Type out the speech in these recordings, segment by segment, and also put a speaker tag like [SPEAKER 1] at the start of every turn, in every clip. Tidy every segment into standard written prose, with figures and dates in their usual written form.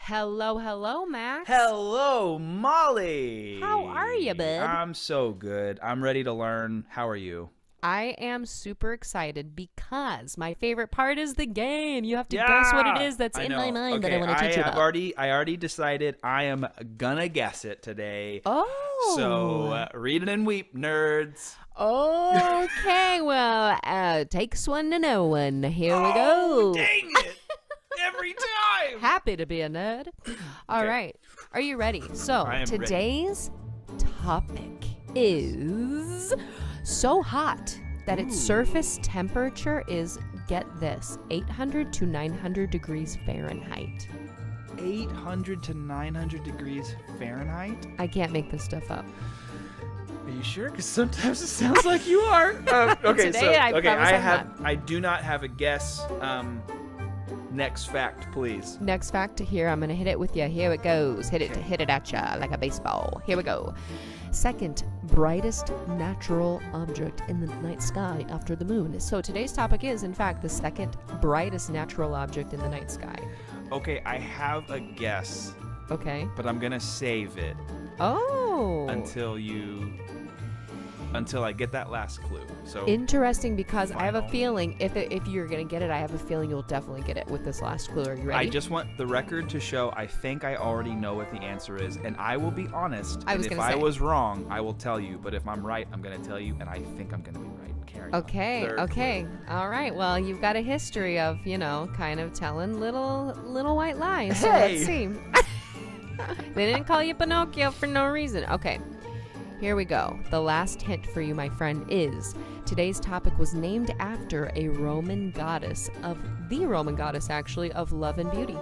[SPEAKER 1] Hello, Max.
[SPEAKER 2] Hello, Molly.
[SPEAKER 1] How are you, bud?
[SPEAKER 2] I'm so good. I'm ready to learn. How are you?
[SPEAKER 1] I am super excited because my favorite part is the game. You have to guess what it is that's in my mind that I want to teach you about.
[SPEAKER 2] I already decided I am gonna guess it today.
[SPEAKER 1] Oh.
[SPEAKER 2] So read it and weep, nerds.
[SPEAKER 1] Okay, well, takes one to know one. Here we go.
[SPEAKER 2] Dang it. Every time.
[SPEAKER 1] Happy to be a nerd. All right. Are you ready? So today's topic is so hot that its surface temperature is, get this, 800 to 900 degrees Fahrenheit.
[SPEAKER 2] 800 to 900 degrees Fahrenheit?
[SPEAKER 1] I can't make this stuff up.
[SPEAKER 2] Are you sure? Because sometimes it sounds like you are. Okay,
[SPEAKER 1] Today,
[SPEAKER 2] I do not have a guess. Next fact, please.
[SPEAKER 1] Next fact here. I'm gonna hit it with you. Here it goes. Hit it at ya like a baseball. Here we go. Second brightest natural object in the night sky after the moon. So today's topic is, in fact, the second brightest natural object in the night sky.
[SPEAKER 2] Okay, I have a guess.
[SPEAKER 1] Okay.
[SPEAKER 2] But I'm gonna save it.
[SPEAKER 1] Oh.
[SPEAKER 2] Until I get that last clue. So
[SPEAKER 1] interesting, because I have a feeling if you're gonna get it, I have a feeling you'll definitely get it with this last clue. Are you ready?
[SPEAKER 2] I just want the record to show I think I already know what the answer is, and I will be honest. If I was wrong, I will tell you. But if I'm right, I'm gonna tell you, and I think I'm gonna be right. Carry on.
[SPEAKER 1] Okay. All right. Well, you've got a history of, kind of telling little white lies. So let's see. They didn't call you Pinocchio for no reason. Okay. Here we go. The last hint for you, my friend, is today's topic was named after the Roman goddess, actually, of love and beauty.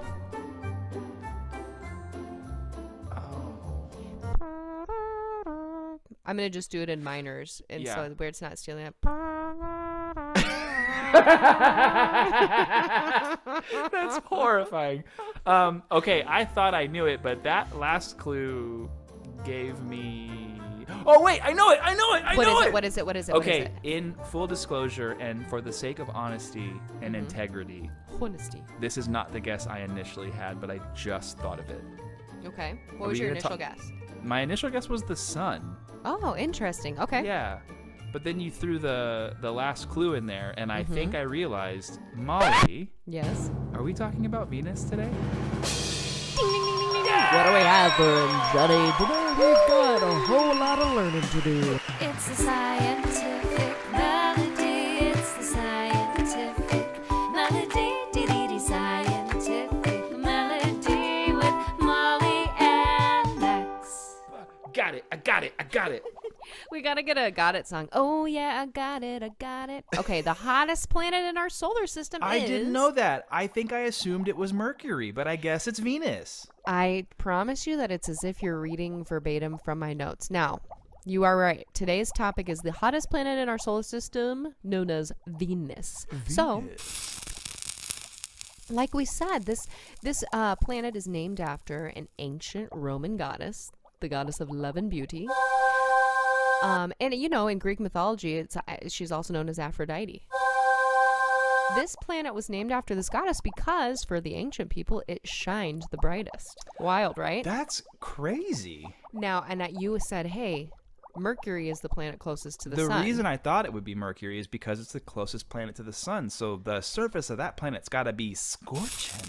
[SPEAKER 1] I'm going to just do it in minors, and so where it's not stealing it.
[SPEAKER 2] That's horrifying. Okay, I thought I knew it, but that last clue gave me... Oh, wait, I know it.
[SPEAKER 1] What is it?
[SPEAKER 2] Okay, in full disclosure and for the sake of honesty and integrity, this is not the guess I initially had, but I just thought of it.
[SPEAKER 1] Okay. What was your initial guess?
[SPEAKER 2] My initial guess was the sun.
[SPEAKER 1] Oh, interesting. Okay.
[SPEAKER 2] Yeah. But then you threw the last clue in there, and I think I realized, Molly.
[SPEAKER 1] Yes?
[SPEAKER 2] Are we talking about Venus today?
[SPEAKER 1] What do we have for Johnny? Today we've got a whole lot of learning to do.
[SPEAKER 3] It's the scientific melody. It's the scientific melody. Scientific melody with Molly and Max.
[SPEAKER 2] Got it.
[SPEAKER 1] We gotta get a got it song. Oh yeah, I got it. Okay, the hottest planet in our solar system is...
[SPEAKER 2] I didn't know that. I think I assumed it was Mercury, but I guess it's Venus.
[SPEAKER 1] I promise you that it's as if you're reading verbatim from my notes. Now, you are right. Today's topic is the hottest planet in our solar system, known as Venus. So, like we said, this planet is named after an ancient Roman goddess, the goddess of love and beauty. And in Greek mythology, she's also known as Aphrodite. This planet was named after this goddess because, for the ancient people, it shined the brightest. Wild, right?
[SPEAKER 2] That's crazy.
[SPEAKER 1] Now, you said, hey, Mercury is the planet closest to the sun.
[SPEAKER 2] The reason I thought it would be Mercury is because it's the closest planet to the sun. So the surface of that planet's got to be scorching.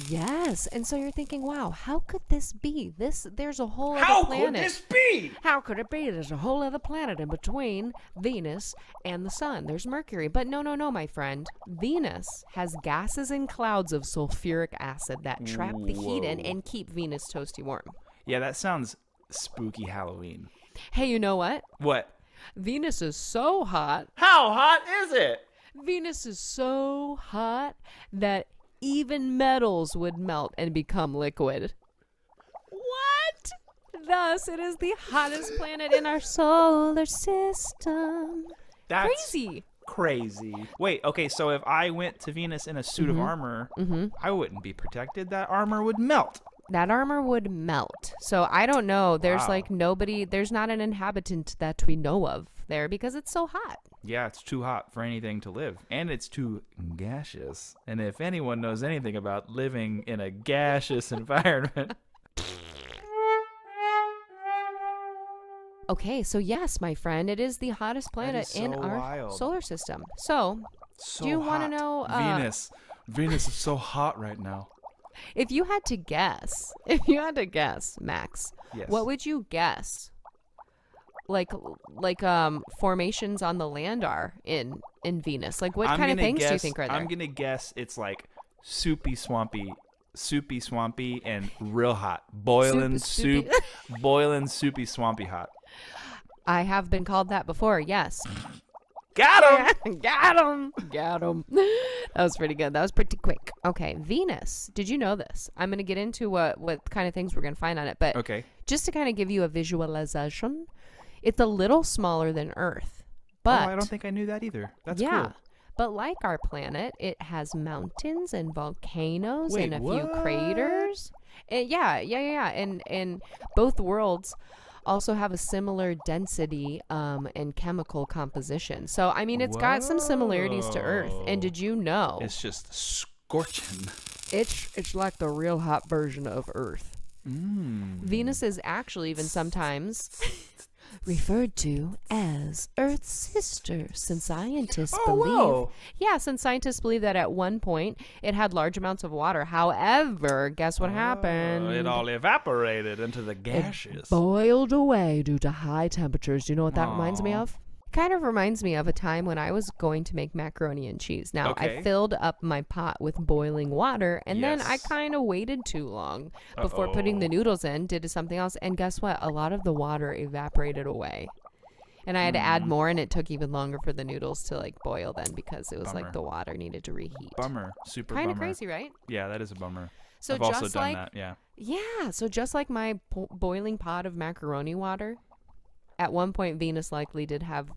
[SPEAKER 1] Yes. And so you're thinking, wow, how could this be? There's a whole other planet.
[SPEAKER 2] How could this be?
[SPEAKER 1] How could it be? There's a whole other planet in between Venus and the sun. There's Mercury. But no, my friend. Venus has gases and clouds of sulfuric acid that trap the heat in and keep Venus toasty warm.
[SPEAKER 2] Yeah, that sounds spooky Halloween.
[SPEAKER 1] Hey, you know what?
[SPEAKER 2] What?
[SPEAKER 1] Venus is so hot.
[SPEAKER 2] How hot is it?
[SPEAKER 1] Venus is so hot that even metals would melt and become liquid. What? Thus, it is the hottest planet in our solar system.
[SPEAKER 2] That's
[SPEAKER 1] crazy.
[SPEAKER 2] Wait, okay, so if I went to Venus in a suit of armor, I wouldn't be protected. That armor would melt.
[SPEAKER 1] That armor would melt. So I don't know. There's there's not an inhabitant that we know of there because it's so hot.
[SPEAKER 2] Yeah, it's too hot for anything to live, and it's too gaseous. And if anyone knows anything about living in a gaseous environment...
[SPEAKER 1] Okay, so yes, my friend, it is the hottest planet in our solar system. So do you want to know...
[SPEAKER 2] Venus is so hot right now.
[SPEAKER 1] If you had to guess, Max,
[SPEAKER 2] yes.
[SPEAKER 1] What would you guess? Like formations on the land are in Venus? Like, what kind of things do you think are there?
[SPEAKER 2] I'm going to guess it's like soupy, swampy, and real hot. Boiling, soupy, swampy hot.
[SPEAKER 1] I have been called that before, yes.
[SPEAKER 2] Got him!
[SPEAKER 1] Got him! That was pretty good. That was pretty quick. Okay, Venus. Did you know this? I'm going to get into what kind of things we're going to find on it. But
[SPEAKER 2] okay.
[SPEAKER 1] Just to kind of give you a visualization, it's a little smaller than Earth. But
[SPEAKER 2] I don't think I knew that either. That's
[SPEAKER 1] yeah,
[SPEAKER 2] cool.
[SPEAKER 1] But like our planet, it has mountains and volcanoes and a
[SPEAKER 2] what?
[SPEAKER 1] few craters. And yeah. And both worlds also have a similar density and chemical composition. So, I mean, it's got some similarities to Earth. And did you know?
[SPEAKER 2] It's just scorching.
[SPEAKER 1] It's like the real hot version of Earth. Venus is actually even sometimes referred to as Earth's sister, since scientists believe that at one point it had large amounts of water. However, guess what happened?
[SPEAKER 2] It all evaporated into the gaseous.
[SPEAKER 1] It boiled away due to high temperatures. Do you know what that reminds me of? Kind of reminds me of a time when I was going to make macaroni and cheese. Now, I filled up my pot with boiling water, and then I kind of waited too long before putting the noodles in, did something else, and guess what? A lot of the water evaporated away. And I had to add more, and it took even longer for the noodles to, like, boil then because it was like the water needed to reheat.
[SPEAKER 2] Bummer. Super
[SPEAKER 1] Kind
[SPEAKER 2] bummer.
[SPEAKER 1] of crazy, right?
[SPEAKER 2] Yeah, that is a bummer.
[SPEAKER 1] So
[SPEAKER 2] I've also done that, yeah.
[SPEAKER 1] Yeah, so just like my boiling pot of macaroni water, at one point Venus likely did have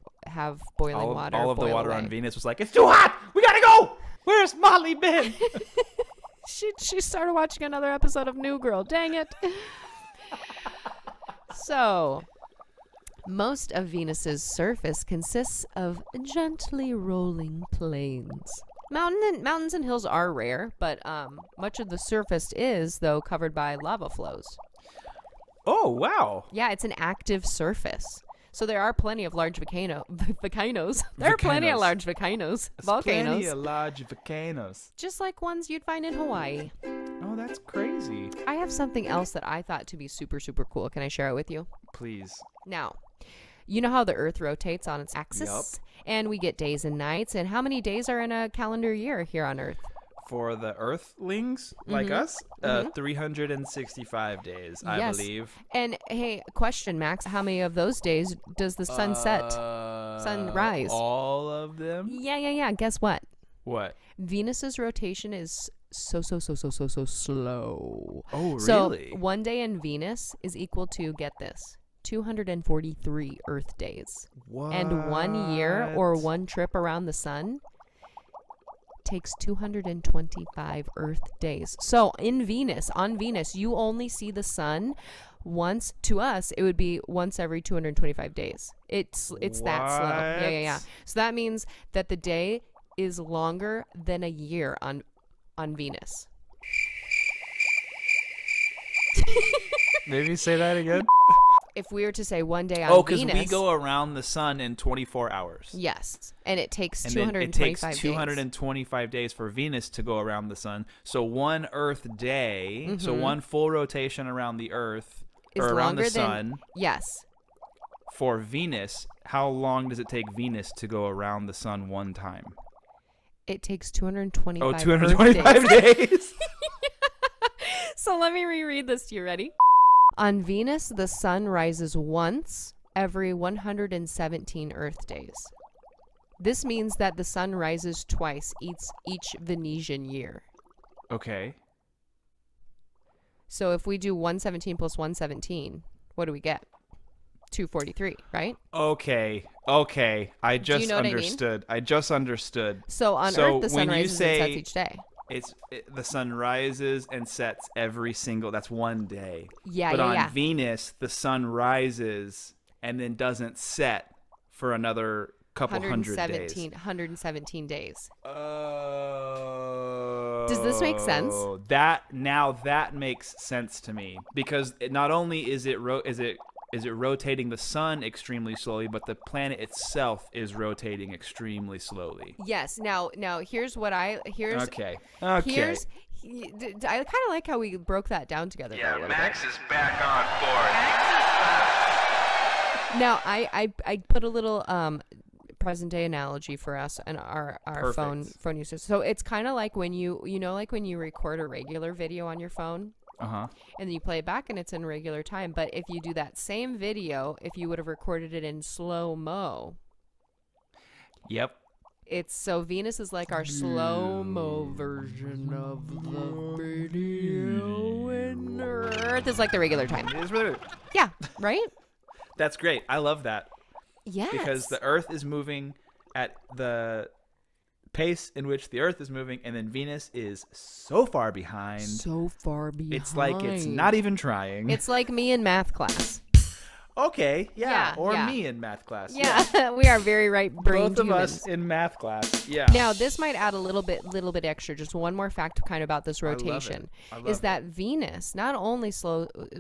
[SPEAKER 1] boiling water.
[SPEAKER 2] All of the water on Venus was like, it's too hot! We gotta go! Where's Molly been?
[SPEAKER 1] She started watching another episode of New Girl. Dang it. So, most of Venus's surface consists of gently rolling plains. Mountains and hills are rare, but much of the surface is, though, covered by lava flows.
[SPEAKER 2] Oh, wow.
[SPEAKER 1] Yeah, it's an active surface. So there are plenty of large volcanoes. There are plenty of large volcanoes.
[SPEAKER 2] Plenty of large volcanoes.
[SPEAKER 1] Just like ones you'd find in Hawaii.
[SPEAKER 2] Oh, that's crazy.
[SPEAKER 1] I have something else that I thought to be super, super cool. Can I share it with you?
[SPEAKER 2] Please.
[SPEAKER 1] Now, you know how the Earth rotates on its axis?
[SPEAKER 2] Yup.
[SPEAKER 1] And we get days and nights. And how many days are in a calendar year here on Earth?
[SPEAKER 2] For the Earthlings like us, 365 days, I believe.
[SPEAKER 1] And hey, question, Max, how many of those days does the sun set? Sunrise?
[SPEAKER 2] All of them?
[SPEAKER 1] Yeah. Guess what?
[SPEAKER 2] What?
[SPEAKER 1] Venus's rotation is so slow.
[SPEAKER 2] Oh, really?
[SPEAKER 1] So 1 day in Venus is equal to, get this, 243 Earth days.
[SPEAKER 2] What?
[SPEAKER 1] And 1 year or one trip around the sun takes 225 Earth days. So on Venus, you only see the sun once. To us, it would be once every 225 days. It's that slow. Yeah. So that means that the day is longer than a year on Venus.
[SPEAKER 2] Maybe say that again.
[SPEAKER 1] If we were to say 1 day on Venus...
[SPEAKER 2] because we go around the sun in 24 hours.
[SPEAKER 1] Yes, and it takes 225 days.
[SPEAKER 2] It takes 225 days for Venus to go around the sun. So one Earth day, so one full rotation around the Earth,
[SPEAKER 1] is
[SPEAKER 2] or around the sun.
[SPEAKER 1] Than, yes.
[SPEAKER 2] For Venus, how long does it take Venus to go around the sun one time?
[SPEAKER 1] It takes 225
[SPEAKER 2] Oh, 225 days?
[SPEAKER 1] So let me reread this to you. Ready? On Venus, the sun rises once every 117 Earth days. This means that the sun rises twice each Venetian year.
[SPEAKER 2] Okay.
[SPEAKER 1] So if we do 117 plus 117, what do we get? 243, right?
[SPEAKER 2] Okay. I just understood. I just understood.
[SPEAKER 1] So on Earth, the sun rises and sets each day.
[SPEAKER 2] The sun rises and sets every single, that's 1 day.
[SPEAKER 1] Yeah,
[SPEAKER 2] but
[SPEAKER 1] yeah.
[SPEAKER 2] on Venus, the sun rises and then doesn't set for another couple hundred days.
[SPEAKER 1] 117 days. Does this make sense?
[SPEAKER 2] That makes sense to me, because not only is it rotating the sun extremely slowly, but the planet itself is rotating extremely slowly.
[SPEAKER 1] Yes. Now here's what
[SPEAKER 2] Okay.
[SPEAKER 1] I kind of like how we broke that down together.
[SPEAKER 4] Yeah, Max is back on board.
[SPEAKER 1] Now I put a little present day analogy for us and our phone users. So it's kind of like when you record a regular video on your phone.
[SPEAKER 2] Uh-huh.
[SPEAKER 1] And then you play it back and it's in regular time. But if you do that same video, if you would have recorded it in slow-mo.
[SPEAKER 2] Yep.
[SPEAKER 1] So Venus is like our slow-mo version of the video, and Earth is like the regular time.
[SPEAKER 2] It is really.
[SPEAKER 1] Yeah, right?
[SPEAKER 2] That's great. I love that.
[SPEAKER 1] Yes.
[SPEAKER 2] Because the Earth is moving at the pace in which the Earth is moving, and then Venus is so far behind. It's like it's not even trying.
[SPEAKER 1] It's like me in math class.
[SPEAKER 2] Okay, yeah. Me in math class.
[SPEAKER 1] Yeah. We are very right-brained
[SPEAKER 2] Both of
[SPEAKER 1] humans.
[SPEAKER 2] us in math class. Yeah.
[SPEAKER 1] Now, this might add a little bit extra. Just one more fact kind of about this rotation is that Venus not only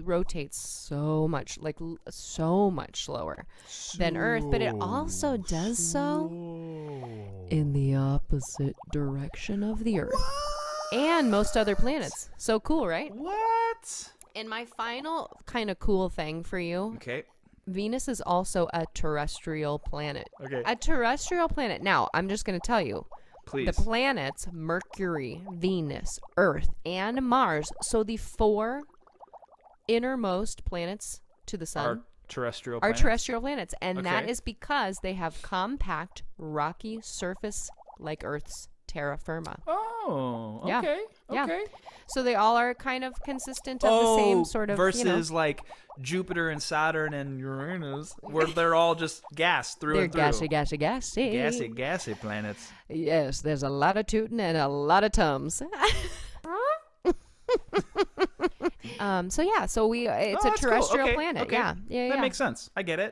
[SPEAKER 1] rotates so much slower than Earth, but it also does so in the opposite direction of the Earth and most other planets. So cool, right?
[SPEAKER 2] What?
[SPEAKER 1] And my final kind of cool thing for you.
[SPEAKER 2] Okay.
[SPEAKER 1] Venus is also a terrestrial planet.
[SPEAKER 2] Okay.
[SPEAKER 1] A terrestrial planet. Now, I'm just going to tell you.
[SPEAKER 2] Please.
[SPEAKER 1] The planets Mercury, Venus, Earth, and Mars. So the 4 innermost planets to the sun
[SPEAKER 2] Are terrestrial
[SPEAKER 1] planets. And that
[SPEAKER 2] Okay.
[SPEAKER 1] is because they have compact, rocky surface like Earth's terra firma.
[SPEAKER 2] Oh,
[SPEAKER 1] Yeah.
[SPEAKER 2] okay.
[SPEAKER 1] Yeah.
[SPEAKER 2] Okay.
[SPEAKER 1] So they all are kind of consistent of the same sort of,
[SPEAKER 2] versus like Jupiter and Saturn and Uranus, where they're all just gas through
[SPEAKER 1] they're
[SPEAKER 2] and through.
[SPEAKER 1] gassy.
[SPEAKER 2] Planets.
[SPEAKER 1] Yes, there's a lot of tooting and a lot of tums. So it's a
[SPEAKER 2] that's cool.
[SPEAKER 1] terrestrial
[SPEAKER 2] Okay,
[SPEAKER 1] planet.
[SPEAKER 2] okay.
[SPEAKER 1] Yeah.
[SPEAKER 2] That makes sense. I get it.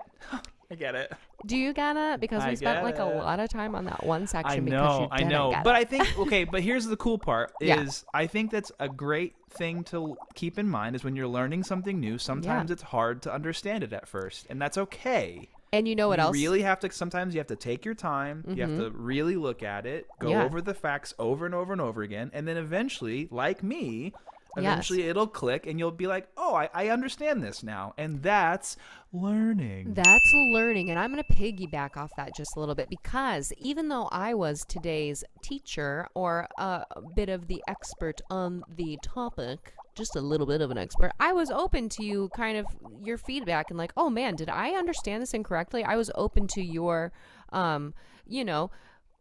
[SPEAKER 2] I get it.
[SPEAKER 1] Do you get it? Because we
[SPEAKER 2] I
[SPEAKER 1] spent
[SPEAKER 2] get
[SPEAKER 1] like a
[SPEAKER 2] it.
[SPEAKER 1] lot of time on that one section.
[SPEAKER 2] I
[SPEAKER 1] because you didn't
[SPEAKER 2] know.
[SPEAKER 1] get
[SPEAKER 2] But
[SPEAKER 1] it.
[SPEAKER 2] I think, but here's the cool part
[SPEAKER 1] Yeah.
[SPEAKER 2] is I think that's a great thing to keep in mind is when you're learning something new, sometimes it's hard to understand it at first, and that's okay.
[SPEAKER 1] And you know what else?
[SPEAKER 2] You really have to, sometimes you have to take your time, you have to really look at it, go over the facts over and over and over again, and then eventually, like me, it'll click and you'll be like, oh, I understand this now. And that's learning.
[SPEAKER 1] That's learning. And I'm going to piggyback off that just a little bit, because even though I was today's teacher or a bit of the expert on the topic, just a little bit of an expert, I was open to you kind of your feedback and like, oh man, did I understand this incorrectly? I was open to your,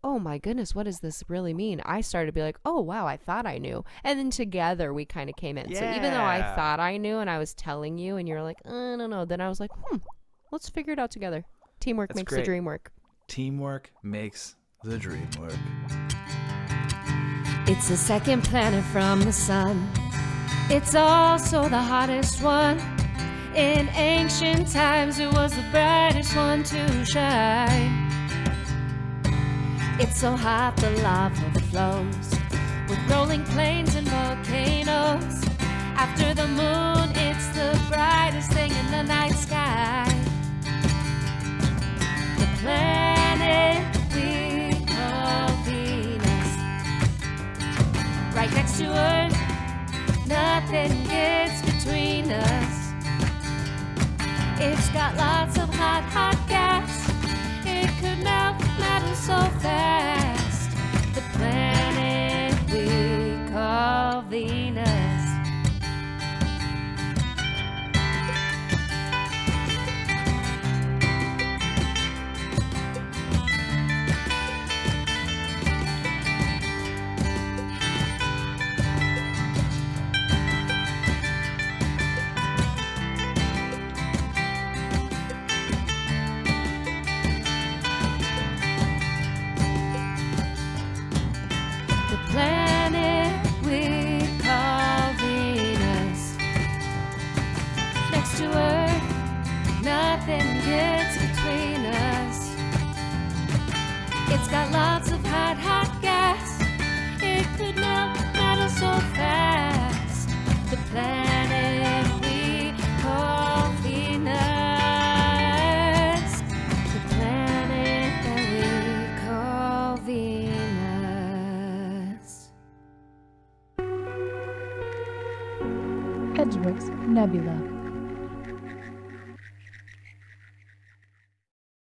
[SPEAKER 1] oh my goodness, what does this really mean? I started to be like, oh wow, I thought I knew. And then together we kind of came in.
[SPEAKER 2] Yeah.
[SPEAKER 1] So even though I thought I knew and I was telling you and you're like, I don't know, then I was like, let's figure it out together. Teamwork makes the dream work.
[SPEAKER 2] Teamwork makes the dream work.
[SPEAKER 3] It's the second planet from the sun. It's also the hottest one. In ancient times, it was the brightest one to shine. It's so hot the lava flows, with rolling plains and volcanoes. After the moon, it's the brightest thing in the night sky. The planet we call Venus, right next to Earth, nothing gets between us. It's got lots of hot, hot gas. It could melt metal so fast. The planet we call Venus. Planet we call Venus. Next to Earth, nothing gets between us. got lots of hot, hot gas. It could melt metal so fast. The planet we call Venus. The planet that we call Venus.
[SPEAKER 5] Edgeworks Nebula.